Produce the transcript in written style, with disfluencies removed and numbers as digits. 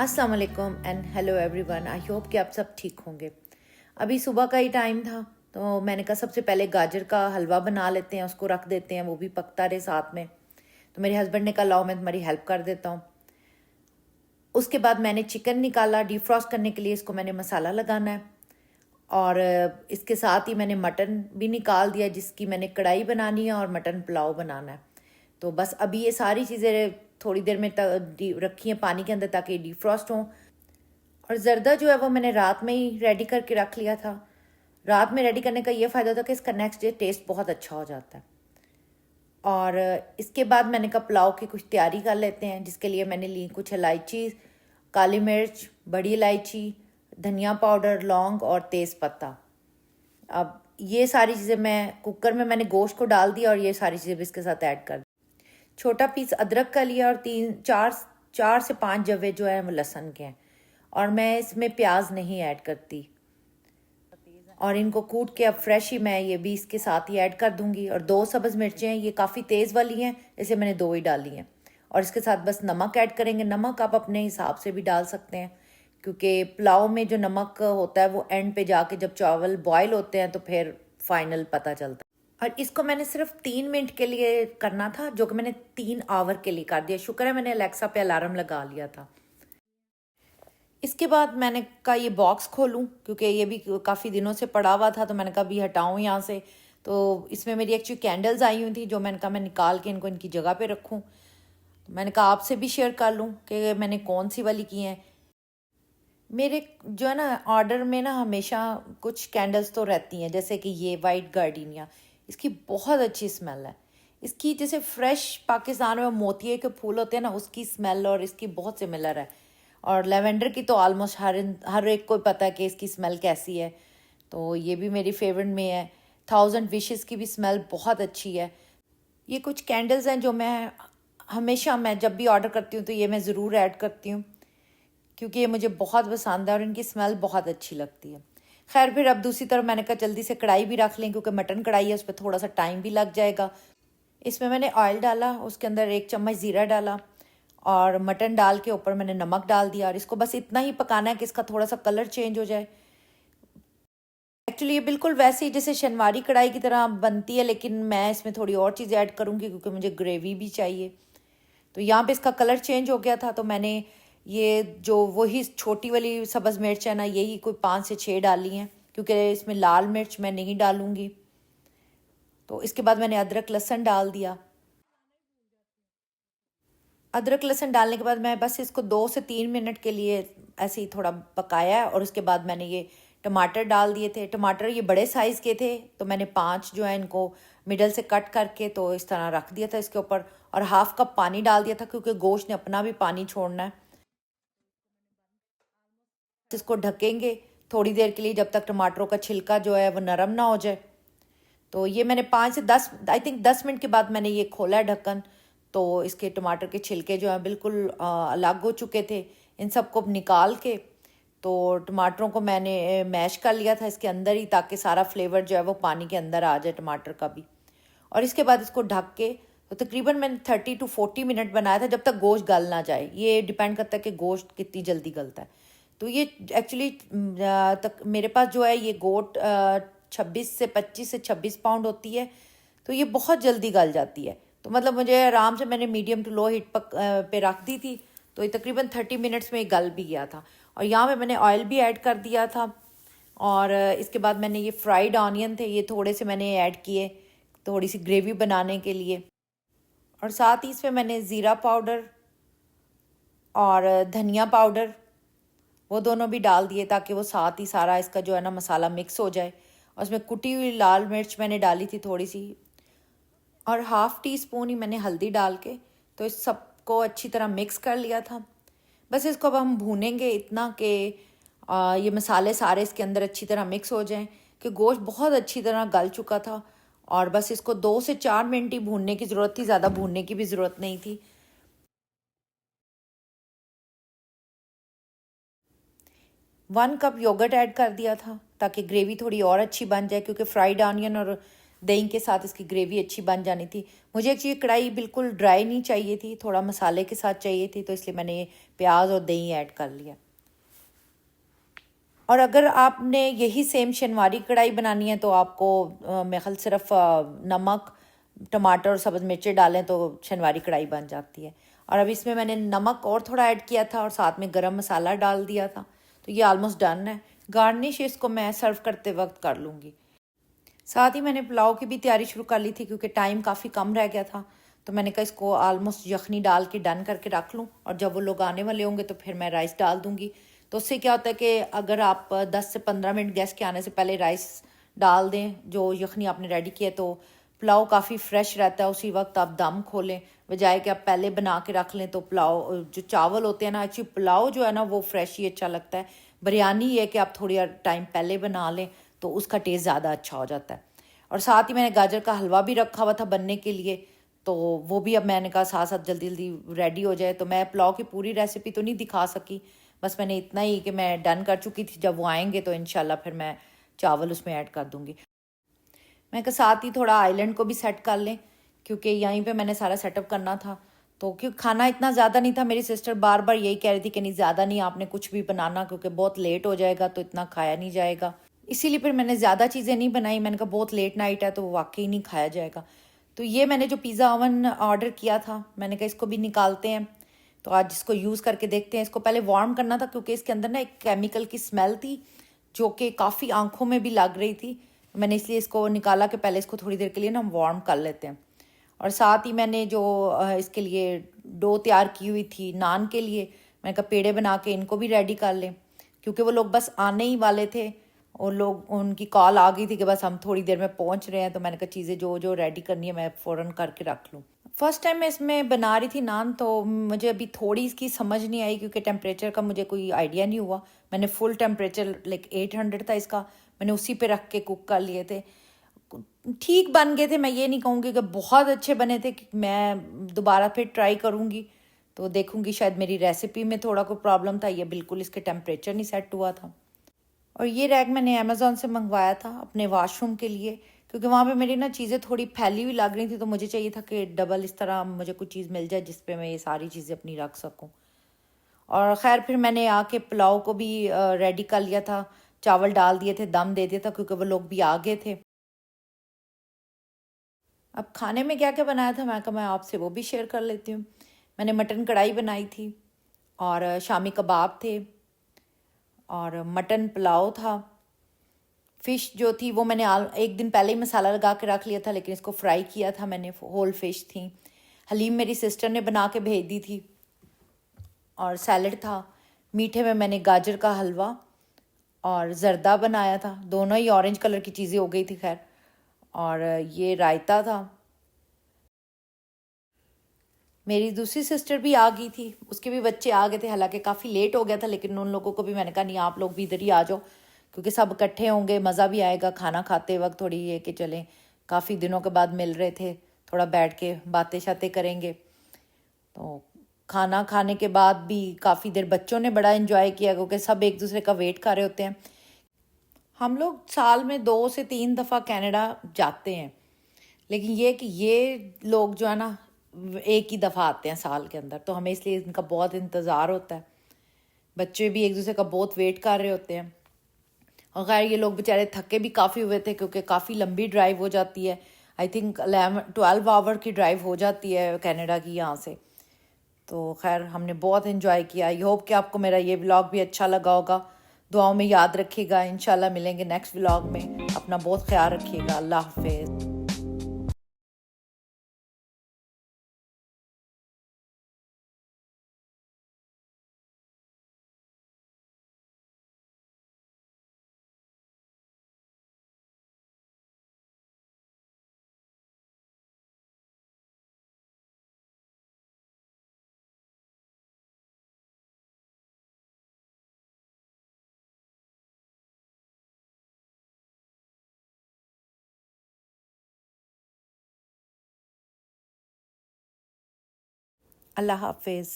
अस्सलाम वालेकुम and hello everyone. I hope कि आप सब ठीक होंगे। अभी सुबह का ही टाइम था तो मैंने कहा सबसे पहले गाजर का हलवा बना लेते हैं, उसको रख देते हैं, वो भी पकता रहे साथ में। तो मेरे हस्बैंड ने कहा लाओ मैं तुम्हारी हेल्प कर देता हूँ। उसके बाद मैंने चिकन निकाला डीफ्रॉस्ट करने के लिए, इसको मैंने मसाला लगाना है। और इसके साथ ही मैंने मटन भी निकाल दिया जिसकी मैंने कढ़ाई बनानी है और मटन पुलाव बनाना है। तो बस अभी ये सारी चीज़ें थोड़ी देर में रखी हैं पानी के अंदर ताकि डीफ्रॉस्ट हों। और ज़र्दा जो है वो मैंने रात में ही रेडी करके रख लिया था। रात में रेडी करने का ये फ़ायदा होता है कि इसका नेक्स्ट डे टेस्ट बहुत अच्छा हो जाता है। और इसके बाद मैंने कहा पुलाव की कुछ तैयारी कर लेते हैं, जिसके लिए मैंने ली कुछ इलायची, काली मिर्च, बड़ी इलायची, धनिया पाउडर, लौंग और तेज़ पत्ता। अब ये सारी चीज़ें मैं कुकर में मैंने गोश्त को डाल दिया और ये सारी चीज़ें भी इसके साथ ऐड कर दी। छोटा पीस अदरक का लिया और चार से 5 जवे जो है वो लहसुन के हैं। और मैं इसमें प्याज नहीं ऐड करती और इनको कूट के अब फ्रेश ही मैं ये भी इसके साथ ही ऐड कर दूंगी। और 2 सब्ज़ मिर्चें हैं, ये काफ़ी तेज़ वाली हैं, इसे मैंने 2 ही डाली हैं। और इसके साथ बस नमक ऐड करेंगे। नमक आप अपने हिसाब से भी डाल सकते हैं क्योंकि पुलाव में जो नमक होता है वो एंड पे जाके जब चावल बॉयल होते हैं तो फिर फाइनल पता चलता है। और इसको मैंने सिर्फ 3 मिनट के लिए करना था, जो कि मैंने 3 आवर के लिए कर दिया। शुक्र है मैंने अलेक्सा पे अलार्म लगा लिया था। इसके बाद मैंने कहा ये बॉक्स खोलूं क्योंकि ये भी काफ़ी दिनों से पड़ा हुआ था, तो मैंने कहा अभी हटाऊं यहाँ से। तो इसमें मेरी एक्चुअली कैंडल्स आई हुई थी जो मैंने कहा मैं निकाल के इनको इनकी जगह पे रखूं। तो मैंने कहा आपसे भी शेयर कर लूं कि मैंने कौन सी वाली की हैं। मेरे जो है ना ऑर्डर में ना हमेशा कुछ कैंडल्स तो रहती हैं, जैसे कि ये वाइट गार्डिनिया, इसकी बहुत अच्छी स्मेल है। इसकी जैसे फ्रेश पाकिस्तान में मोतिये के फूल होते हैं ना, उसकी स्मेल और इसकी बहुत सिमिलर है। और लेवेंडर की तो ऑलमोस्ट हर एक को पता है कि इसकी स्मेल कैसी है, तो ये भी मेरी फेवरेट में है। 1000 विशेस की भी स्मेल बहुत अच्छी है। ये कुछ कैंडल्स हैं जो मैं हमेशा मैं जब भी ऑर्डर करती हूँ तो ये मैं ज़रूर ऐड करती हूँ क्योंकि ये मुझे बहुत पसंद है और इनकी स्मेल बहुत अच्छी लगती है। खैर फिर अब दूसरी तरफ मैंने कहा जल्दी से कढ़ाई भी रख लें क्योंकि मटन कढ़ाई है, उस पर थोड़ा सा टाइम भी लग जाएगा। इसमें मैंने ऑयल डाला, उसके अंदर 1 चम्मच ज़ीरा डाला और मटन डाल के ऊपर मैंने नमक डाल दिया। और इसको बस इतना ही पकाना है कि इसका थोड़ा सा कलर चेंज हो जाए। एक्चुअली ये बिल्कुल वैसे ही जैसे शनवारी कढ़ाई की तरह बनती है, लेकिन मैं इसमें थोड़ी और चीज़ ऐड करूँगी क्योंकि मुझे ग्रेवी भी चाहिए। तो यहाँ पे इसका कलर चेंज हो गया था, तो मैंने ये जो वही छोटी वाली सब्ज़ मिर्च है ना, यही कोई 5 से 6 डाली हैं क्योंकि इसमें लाल मिर्च मैं नहीं डालूँगी। तो इसके बाद मैंने अदरक लहसुन डाल दिया। अदरक लहसुन डालने के बाद मैं बस इसको 2 से 3 मिनट के लिए ऐसे ही थोड़ा पकाया है। और उसके बाद मैंने ये टमाटर डाल दिए थे। टमाटर ये बड़े साइज़ के थे तो मैंने 5 जो है इनको मिडल से कट करके तो इस तरह रख दिया था इसके ऊपर। और हाफ कप पानी डाल दिया था क्योंकि गोश्त ने अपना भी पानी छोड़ना है। इसको ढकेंगे थोड़ी देर के लिए जब तक टमाटरों का छिलका जो है वो नरम ना हो जाए। तो ये मैंने 5 से 10 आई थिंक 10 मिनट के बाद मैंने ये खोला है ढक्कन। तो इसके टमाटर के छिलके जो हैं बिल्कुल अलग हो चुके थे। इन सबको निकाल के तो टमाटरों को मैंने मैश कर लिया था इसके अंदर ही, ताकि सारा फ्लेवर जो है वो पानी के अंदर आ जाए टमाटर का भी। और इसके बाद इसको ढक के तो तकरीबन मैंने 30 to 40 मिनट बनाया था, जब तक गोश्त गल ना जाए। ये डिपेंड करता है कि गोश्त कितनी जल्दी गलता है। तो ये एक्चुअली तक मेरे पास जो है ये गोट 25 से 26 पाउंड होती है, तो ये बहुत जल्दी गल जाती है। तो मतलब मुझे आराम से मैंने मीडियम टू लो हीट पे रख दी थी, तो ये तकरीबन 30 मिनट्स में गल भी गया था। और यहाँ पे मैंने ऑयल भी ऐड कर दिया था। और इसके बाद मैंने ये फ्राइड ऑनियन थे, ये थोड़े से मैंने ऐड किए थोड़ी सी ग्रेवी बनाने के लिए। और साथ ही इसमें मैंने ज़ीरा पाउडर और धनिया पाउडर वो दोनों भी डाल दिए ताकि वो साथ ही सारा इसका जो है ना मसाला मिक्स हो जाए। और उसमें कुटी हुई लाल मिर्च मैंने डाली थी थोड़ी सी, और 1/2 टीस्पून ही मैंने हल्दी डाल के तो इस सबको अच्छी तरह मिक्स कर लिया था। बस इसको अब हम भूनेंगे इतना कि ये मसाले सारे इसके अंदर अच्छी तरह मिक्स हो जाएं कि गोश्त बहुत अच्छी तरह गल चुका था। और बस इसको 2 से 4 मिनट ही भूनने की ज़रूरत थी, ज़्यादा भूनने की भी ज़रूरत नहीं थी। 1 कप योगर्ट ऐड कर दिया था ताकि ग्रेवी थोड़ी और अच्छी बन जाए, क्योंकि फ्राइड ऑनियन और दही के साथ इसकी ग्रेवी अच्छी बन जानी थी। मुझे एक्चुअली कढ़ाई बिल्कुल ड्राई नहीं चाहिए थी, थोड़ा मसाले के साथ चाहिए थी, तो इसलिए मैंने प्याज और दही ऐड कर लिया। और अगर आपने यही सेम शनवारी कढ़ाई बनानी है तो आपको मेरे ख्याल सिर्फ नमक, टमाटर और सब्ज़ मिर्चें डालें तो शनवारी कढ़ाई बन जाती है। और अब इसमें मैंने नमक और थोड़ा ऐड किया था और साथ में गरम मसाला डाल दिया था। तो ये ऑलमोस्ट डन है। गार्निश इसको मैं सर्व करते वक्त कर लूँगी। साथ ही मैंने पुलाव की भी तैयारी शुरू कर ली थी क्योंकि टाइम काफ़ी कम रह गया था। तो मैंने कहा इसको ऑलमोस्ट यखनी डाल के डन करके रख लूँ, और जब वो लोग आने वाले होंगे तो फिर मैं राइस डाल दूँगी। तो उससे क्या होता है कि अगर आप 10 से 15 मिनट गेस्ट के आने से पहले राइस डाल दें जो यखनी आपने रेडी किया, तो पुलाव काफ़ी फ्रेश रहता है। उसी वक्त आप दम खोलें, बजाय कि आप पहले बना के रख लें। तो पुलाव जो चावल होते हैं ना, एक्चुअली पुलाव जो है ना वो फ्रेश ही अच्छा लगता है। बिरयानी ये कि आप थोड़ी टाइम पहले बना लें तो उसका टेस्ट ज़्यादा अच्छा हो जाता है। और साथ ही मैंने गाजर का हलवा भी रखा हुआ था बनने के लिए, तो वो भी अब मैंने कहा साथ साथ जल्दी जल्दी रेडी हो जाए। तो मैं पुलाव की पूरी रेसिपी तो नहीं दिखा सकी, बस मैंने इतना ही कि मैं डन कर चुकी थी। जब वो आएंगे तो इंशाल्लाह फिर मैं चावल उसमें ऐड कर दूँगी। मैं कहा साथ ही थोड़ा आइलैंड को भी सेट कर लें क्योंकि यहीं पे मैंने सारा सेटअप करना था। तो क्योंकि खाना इतना ज़्यादा नहीं था, मेरी सिस्टर बार बार यही कह रही थी कि नहीं ज़्यादा नहीं आपने कुछ भी बनाना क्योंकि बहुत लेट हो जाएगा तो इतना खाया नहीं जाएगा। इसीलिए फिर मैंने ज़्यादा चीज़ें नहीं बनाई। मैंने कहा बहुत लेट नाइट है तो वाकई नहीं खाया जाएगा। तो ये मैंने जो पिज़्ज़ा ओवन ऑर्डर किया था, मैंने कहा इसको भी निकालते हैं। तो आज इसको यूज़ करके देखते हैं। इसको पहले वार्म करना था क्योंकि इसके अंदर ना एक केमिकल की स्मेल थी जो कि काफ़ी आंखों में भी लग रही थी। मैंने इसलिए इसको निकाला कि पहले इसको थोड़ी देर के लिए ना हम वार्म कर लेते हैं। और साथ ही मैंने जो इसके लिए डो तैयार की हुई थी नान के लिए, मैंने कहा पेड़े बना के इनको भी रेडी कर लें क्योंकि वो लोग बस आने ही वाले थे और लोग उनकी कॉल आ गई थी कि बस हम थोड़ी देर में पहुंच रहे हैं। तो मैंने कहा चीज़ें जो जो रेडी करनी है मैं फ़ौरन करके रख लूँ। फर्स्ट टाइम मैं इसमें बना रही थी नान, तो मुझे अभी थोड़ी इसकी समझ नहीं आई क्योंकि टेम्परेचर का मुझे कोई आइडिया नहीं हुआ। मैंने फुल टेम्परेचर लाइक 800 था इसका, मैंने उसी पे रख के कुक कर लिए थे। ठीक बन गए थे, मैं ये नहीं कहूँगी कि बहुत अच्छे बने थे। कि मैं दोबारा फिर ट्राई करूँगी तो देखूँगी शायद मेरी रेसिपी में थोड़ा कोई प्रॉब्लम था, ये बिल्कुल इसके टेम्परेचर नहीं सेट हुआ था। और ये रैक मैंने अमेज़ोन से मंगवाया था अपने वॉशरूम के लिए क्योंकि वहाँ पे मेरी ना चीज़ें थोड़ी फैली हुई लग रही थी, तो मुझे चाहिए था कि डबल इस तरह मुझे कुछ चीज़ मिल जाए जिस पे मैं ये सारी चीज़ें अपनी रख सकूँ। और ख़ैर फिर मैंने आके पुलाव को भी रेडी कर लिया था, चावल डाल दिए थे, दम दे दिया था क्योंकि वो लोग भी आ गए थे। अब खाने में क्या क्या बनाया था मैं कहा मैं आपसे वो भी शेयर कर लेती हूँ। मैंने मटन कढ़ाई बनाई थी और शामी कबाब थे और मटन पुलाव था। फ़िश जो थी वो मैंने एक दिन पहले ही मसाला लगा के रख लिया था, लेकिन इसको फ्राई किया था मैंने, होल फिश थी। हलीम मेरी सिस्टर ने बना के भेज दी थी और सैलड था। मीठे में मैंने गाजर का हलवा और ज़र्दा बनाया था, दोनों ही ऑरेंज कलर की चीज़ें हो गई थी खैर। और ये रायता था। मेरी दूसरी सिस्टर भी आ गई थी, उसके भी बच्चे आ गए थे, हालांकि काफ़ी लेट हो गया था, लेकिन उन लोगों को भी मैंने कहा नहीं आप लोग भी इधर ही आ जाओ क्योंकि सब इकट्ठे होंगे, मज़ा भी आएगा खाना खाते वक्त। थोड़ी ये कि चलें काफ़ी दिनों के बाद मिल रहे थे, थोड़ा बैठ के बातें शातें करेंगे। तो खाना खाने के बाद भी काफ़ी देर बच्चों ने बड़ा इन्जॉय किया क्योंकि सब एक दूसरे का वेट कर रहे होते हैं। हम लोग साल में 2 से 3 दफ़ा कनाडा जाते हैं, लेकिन ये लोग जो है ना एक ही दफ़ा आते हैं साल के अंदर, तो हमें इसलिए इनका बहुत इंतज़ार होता है। बच्चे भी एक दूसरे का बहुत वेट कर रहे होते हैं। और खैर ये लोग बेचारे थके भी काफ़ी हुए थे क्योंकि काफ़ी लंबी ड्राइव हो जाती है। आई थिंक 12 आवर की ड्राइव हो जाती है कनाडा की यहाँ से। तो खैर हमने बहुत इन्जॉय किया। आई होप कि आपको मेरा ये व्लॉग भी अच्छा लगा होगा। दुआओं में याद रखिएगा। इंशाल्लाह मिलेंगे नेक्स्ट व्लॉग में। अपना बहुत ख्याल रखिएगा। अल्लाह हाफिज़। अल्लाह हाफिज़।